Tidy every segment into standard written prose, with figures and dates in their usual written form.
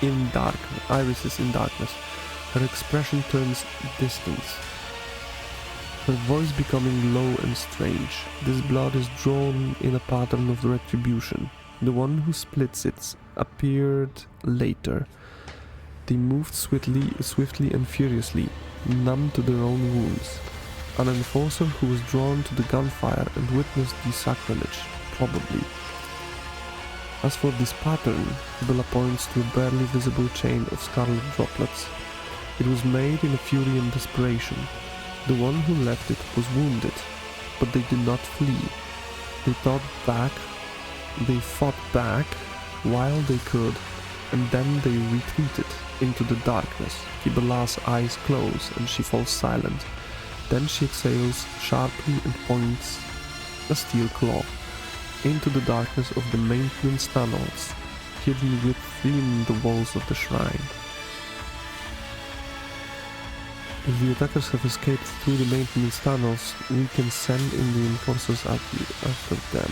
in darkness. Her expression turns distant, her voice becoming low and strange. This blood is drawn in a pattern of retribution. The one who splits it appeared later. They moved swiftly and furiously, numb to their own wounds. An enforcer who was drawn to the gunfire and witnessed the sacrilege, probably. As for this pattern, Bella points to a barely visible chain of scarlet droplets. It was made in a fury and desperation. The one who left it was wounded, but they did not flee. They fought back while they could, and then they retreated into the darkness. Kibella's eyes close and she falls silent. Then she exhales sharply and points a steel claw into the darkness of the maintenance tunnels, hidden within the walls of the shrine. If the attackers have escaped through the maintenance tunnels, we can send in the enforcers after them.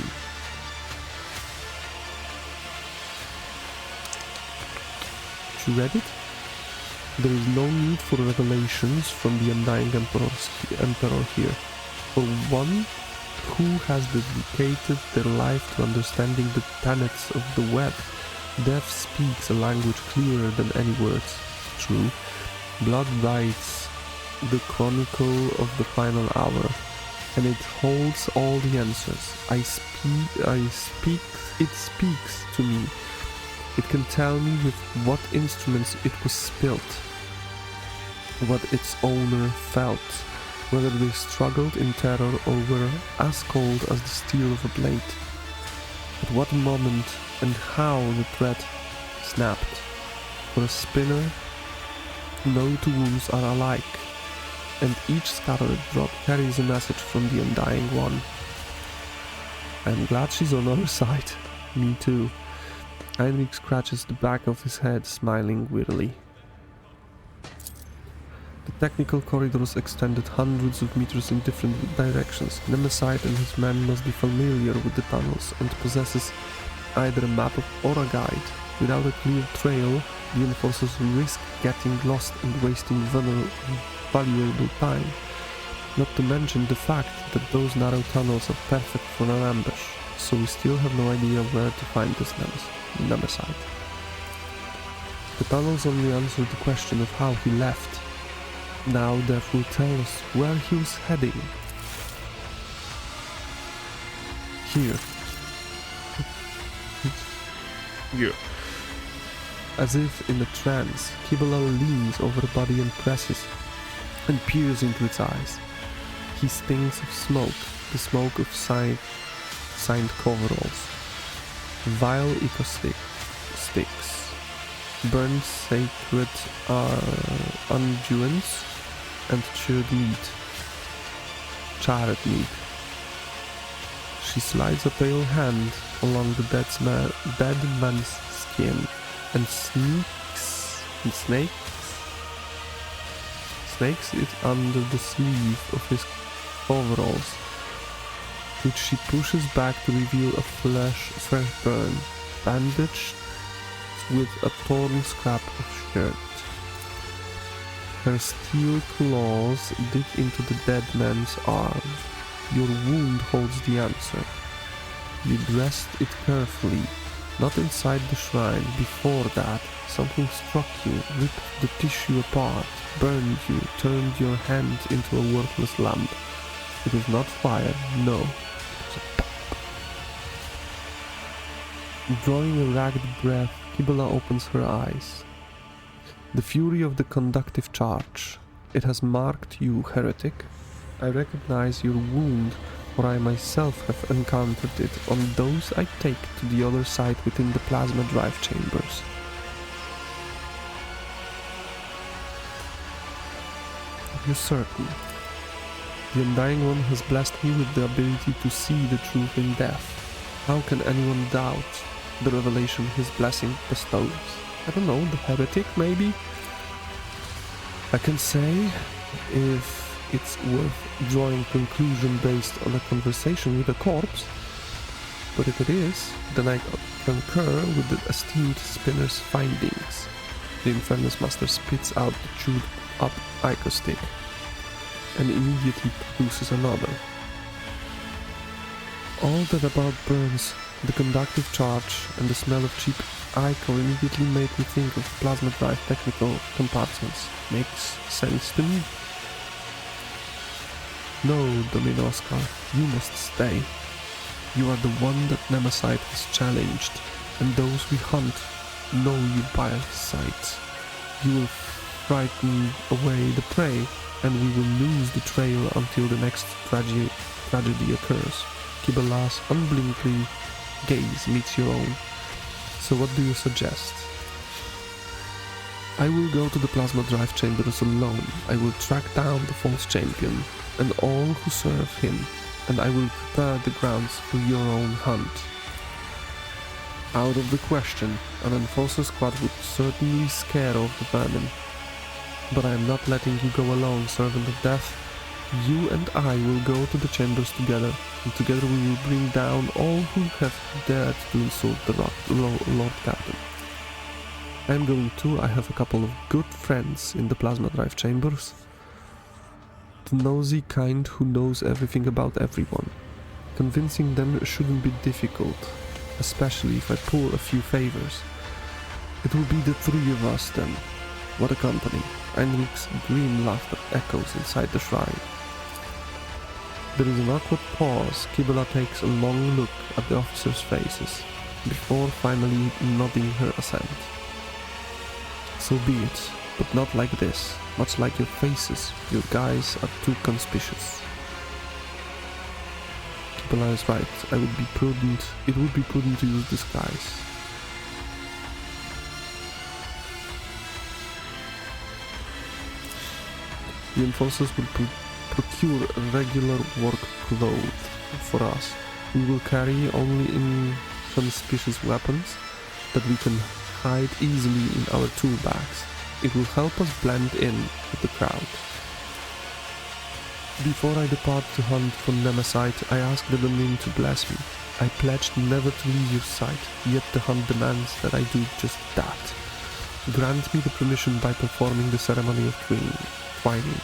You read it? There is no need for revelations from the Undying Emperor here. For one who has dedicated their life to understanding the tenets of the web, Death speaks a language clearer than any words. True, blood writes the chronicle of the final hour, and it holds all the answers. It speaks to me. It can tell me with what instruments it was spilt, what its owner felt, whether they struggled in terror or were as cold as the steel of a blade, at what moment and how the thread snapped. For a spinner, no two wounds are alike, and each scarlet drop carries a message from the Undying One. I'm glad she's on our side. Me too. Heinrich scratches the back of his head, smiling wearily. The technical corridors extended hundreds of meters in different directions. Nemesis and his men must be familiar with the tunnels and possesses either a map or a guide. Without a clear trail, the enforcers risk getting lost and wasting valuable time. Not to mention the fact that those narrow tunnels are perfect for an ambush, so we still have no idea where to find this Nemesis. The tunnels only answer the question of how he left. Now Death will tell us where he was heading. Here. Here. As if in a trance, Kibela leans over the body and presses and peers into its eyes. He stinks of smoke, the smoke of signed coveralls, vile eco sticks, burned sacred unguents, and charred meat. She slides a pale hand along the dead man's skin and snakes it under the sleeve of his overalls, which she pushes back to reveal a fresh burn, bandaged with a torn scrap of shirt. Her steel claws dig into the dead man's arm. Your wound holds the answer. You dressed it carefully, not inside the shrine. Before that, something struck you, ripped the tissue apart, burned you, turned your hand into a worthless lamp. It was not fire, no. It was a pop. Drawing a ragged breath, Kibela opens her eyes. The fury of the conductive charge. It has marked you, heretic. I recognize your wound, for I myself have encountered it on those I take to the other side within the plasma drive chambers. Are you certain? The Undying One has blessed me with the ability to see the truth in death. How can anyone doubt the revelation his blessing bestows? I don't know, the heretic maybe? I can say, if it's worth drawing conclusion based on a conversation with a corpse, but if it is, then I concur with the esteemed spinner's findings. The Infernus Master spits out the chewed up Ico stick and immediately produces another. All that about burns, the conductive charge and the smell of cheap Ico immediately made me think of plasma drive technical compartments. Makes sense to me. No, Domin Oscar, you must stay. You are the one that Nemesis has challenged, and those we hunt know you by sight. You will frighten away the prey, and we will lose the trail until the next tragedy occurs. Kibala's unblinkly gaze meets your own. So what do you suggest? I will go to the plasma drive chambers alone. I will track down the false champion and all who serve him, and I will prepare the grounds for your own hunt. Out of the question, an enforcer squad would certainly scare off the vermin. But I am not letting you go alone, servant of death. You and I will go to the chambers together, and together we will bring down all who have dared to insult the Lord Captain. I am going too. I have a couple of good friends in the plasma drive chambers. The nosy kind who knows everything about everyone. Convincing them shouldn't be difficult, especially if I pull a few favors. It will be the three of us then. What a company. Heinrich's green laughter echoes inside the shrine. There is an awkward pause. Kibala takes a long look at the officers' faces, before finally nodding her assent. So be it, but not like this. Much like your faces, your guys are too conspicuous. Kibala is right. It would be prudent to use disguise. The enforcers will procure regular work clothes for us. We will carry only inconspicuous weapons that we can hide easily in our tool bags. It will help us blend in with the crowd. Before I depart to hunt for Nemesis, I ask the Domin to bless me. I pledged never to leave your sight, yet the hunt demands that I do just that. Grant me the permission by performing the ceremony of twining.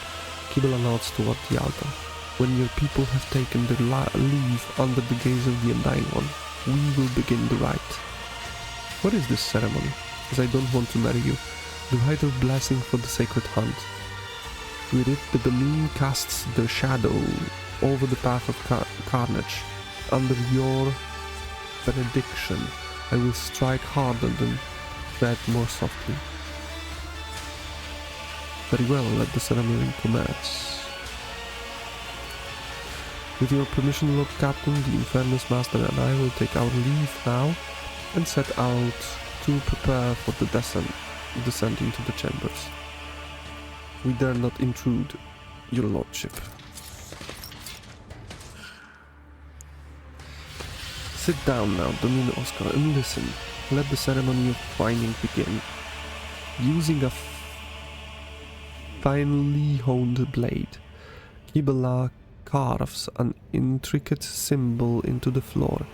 Kibala nods toward the altar. When your people have taken their leave under the gaze of the Undying One, we will begin the rite. What is this ceremony? As I don't want to marry you. The rite of blessing for the sacred hunt. With it, the Domin casts their shadow over the path of carnage. Under your benediction, I will strike harder than tread more softly. Very well, let the ceremony commence. With your permission, Lord Captain, the Infernus Master and I will take our leave now and set out to prepare for the descent into the chambers. We dare not intrude, your lordship. Sit down now, Domin Oscar, and listen. Let the ceremony of twining begin. Using a finely honed blade, Kibala carves an intricate symbol into the floor.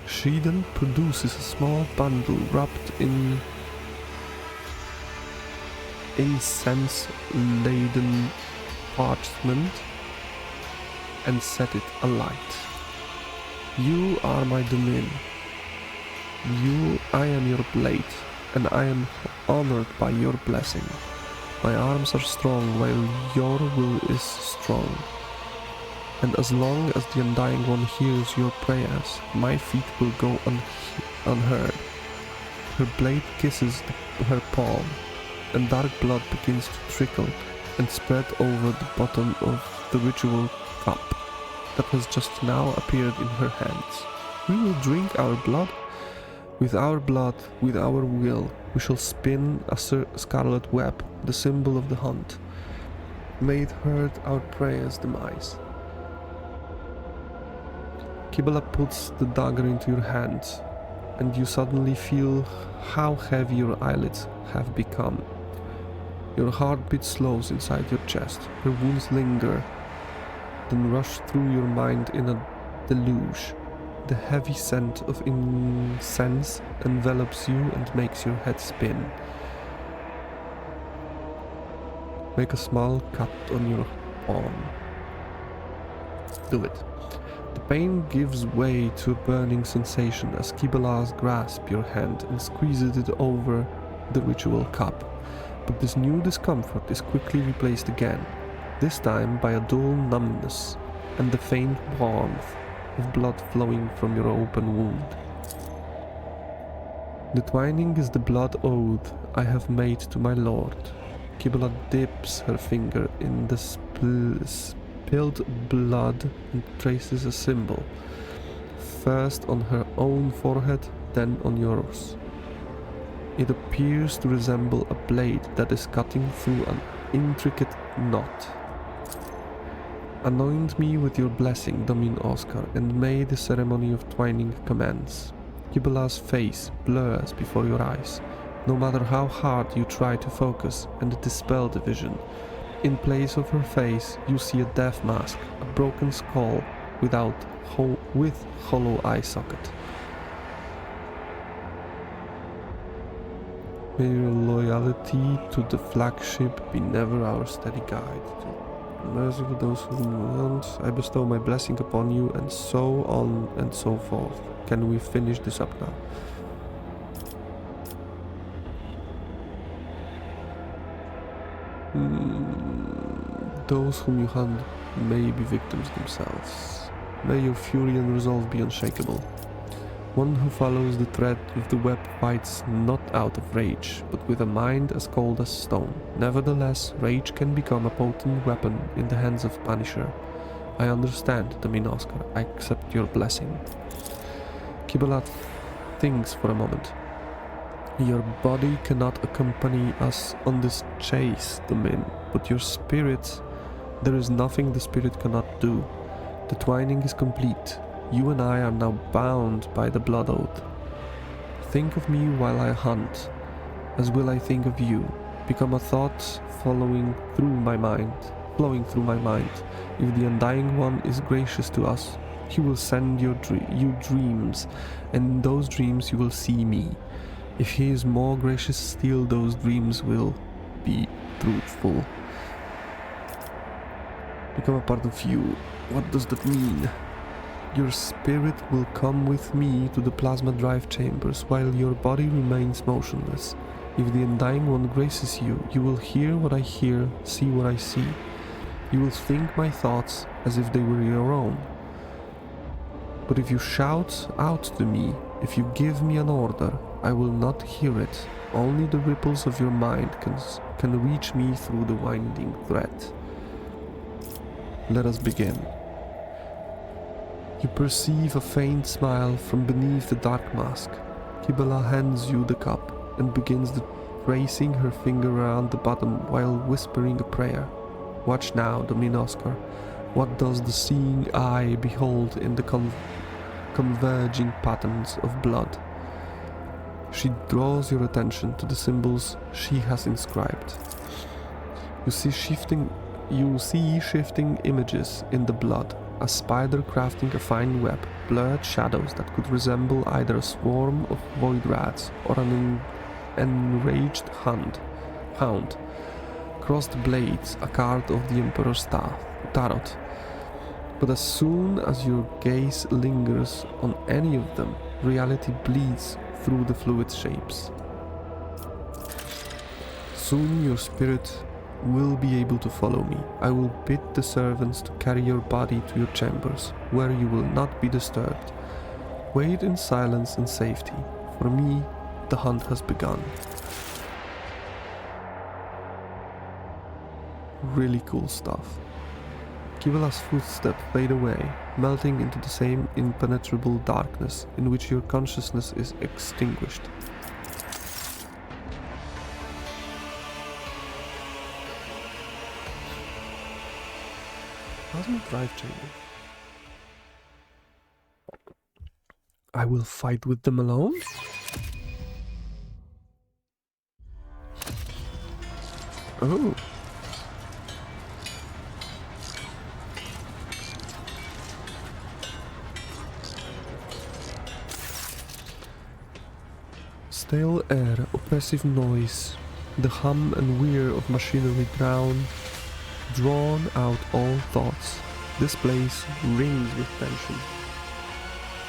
She then produces a small bundle wrapped in incense-laden parchment and set it alight. You are my Domin. I am your blade, and I am honored by your blessing. My arms are strong while your will is strong. And as long as the Undying One hears your prayers, my feet will go unheard. Her blade kisses her palm, and dark blood begins to trickle and spread over the bottom of the ritual cup that has just now appeared in her hands. We will drink our blood. With our blood, with our will, we shall spin a scarlet web, the symbol of the hunt. May it hurt our prayer's demise. Kibala puts the dagger into your hand, and you suddenly feel how heavy your eyelids have become. Your heartbeat slows inside your chest, your wounds linger, then rush through your mind in a deluge. The heavy scent of incense envelops you and makes your head spin. Make a small cut on your palm. Do it. The pain gives way to a burning sensation as Kibalas grasps your hand and squeezes it over the ritual cup. But this new discomfort is quickly replaced again, this time by a dull numbness and the faint warmth of blood flowing from your open wound. The twining is the blood oath I have made to my lord. Kibala dips her finger in the spilled blood and traces a symbol, first on her own forehead, then on yours. It appears to resemble a blade that is cutting through an intricate knot. Anoint me with your blessing, Domin Oscar, and may the ceremony of twining commence. Kibala's face blurs before your eyes, no matter how hard you try to focus and dispel the vision. In place of her face, you see a death mask, a broken skull with hollow eye socket. May your loyalty to the flagship be never our steady guide. Mercy for those who want. I bestow my blessing upon you, and so on and so forth. Can we finish this up now? Those whom you hunt may be victims themselves. May your fury and resolve be unshakable. One who follows the thread of the web fights not out of rage, but with a mind as cold as stone. Nevertheless, rage can become a potent weapon in the hands of Punisher. I understand, Domin Oscar. I accept your blessing. Kibalat thinks for a moment. Your body cannot accompany us on this chase, Domin, but your spirit, there is nothing the spirit cannot do. The twining is complete. You and I are now bound by the blood oath. Think of me while I hunt, as will I think of you. Become a thought flowing through my mind. If the Undying One is gracious to us, he will send you dreams, and in those dreams you will see me. If he is more gracious still, those dreams will be truthful. Become a part of you. What does that mean? Your spirit will come with me to the plasma drive chambers while your body remains motionless. If the Undying One graces you, you will hear what I hear, see what I see. You will think my thoughts as if they were your own. But if you shout out to me, if you give me an order, I will not hear it. Only the ripples of your mind can reach me through the winding thread. Let us begin. You perceive a faint smile from beneath the dark mask. Kibala hands you the cup and begins tracing her finger around the bottom while whispering a prayer. Watch now, Domin Oscar. What does the seeing eye behold in the converging patterns of blood? She draws your attention to the symbols she has inscribed. You see shifting images in the blood. A spider crafting a fine web, blurred shadows that could resemble either a swarm of void rats or an enraged hound. Crossed blades, a card of the Emperor's Tarot. But as soon as your gaze lingers on any of them, reality bleeds through the fluid shapes. Soon your spirit will be able to follow me. I will bid the servants to carry your body to your chambers, where you will not be disturbed. Wait in silence and safety. For me, the hunt has begun. Really cool stuff. Kivala's footsteps fade away, melting into the same impenetrable darkness in which your consciousness is extinguished. Plasma drive chamber. I will fight with them alone? Oh. Stale air, oppressive noise. The hum and whir of machinery drawn out all thoughts. This place rings with tension.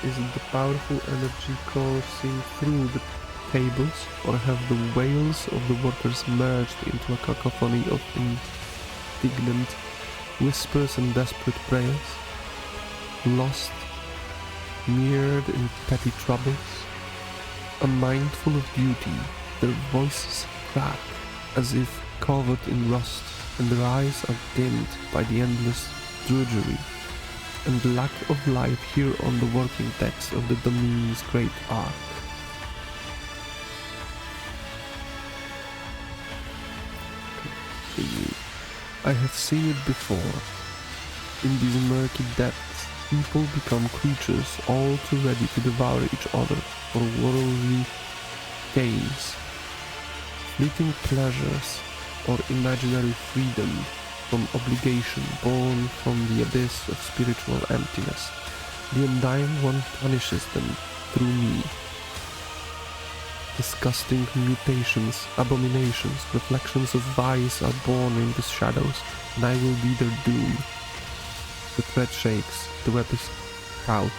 Is it the powerful energy coursing through the cables, or have the wails of the workers merged into a cacophony of indignant whispers and desperate prayers? Lost, mired in petty troubles, unmindful of duty, their voices crack as if covered in rust, and their eyes are dimmed by the endless drudgery and lack of life here on the working decks of the Dominion's great ark. I have seen it before. In these murky depths, people become creatures all too ready to devour each other for worldly gains, fleeting pleasures, or imaginary freedom from obligation born from the abyss of spiritual emptiness. The Undying One punishes them through me. Disgusting mutations, abominations, reflections of vice are born in the shadows, and I will be their doom. The thread shakes, the web is out.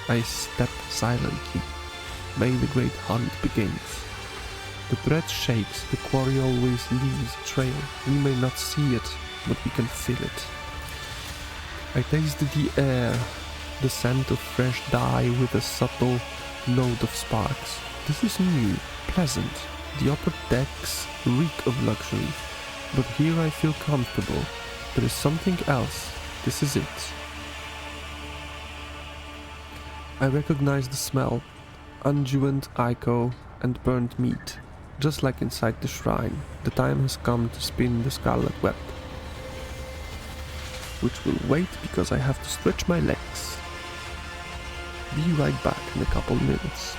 I step silently. May the great hunt begins. The thread shakes, the quarry always leaves a trail. We may not see it, but we can feel it. I taste the air, the scent of fresh dye with a subtle note of sparks. This is new, pleasant. The upper decks reek of luxury, but here I feel comfortable. There is something else. This is it. I recognize the smell. Unguent ico and burnt meat. Just like inside the shrine, the time has come to spin the scarlet web. Which will wait because I have to stretch my legs. Be right back in a couple minutes.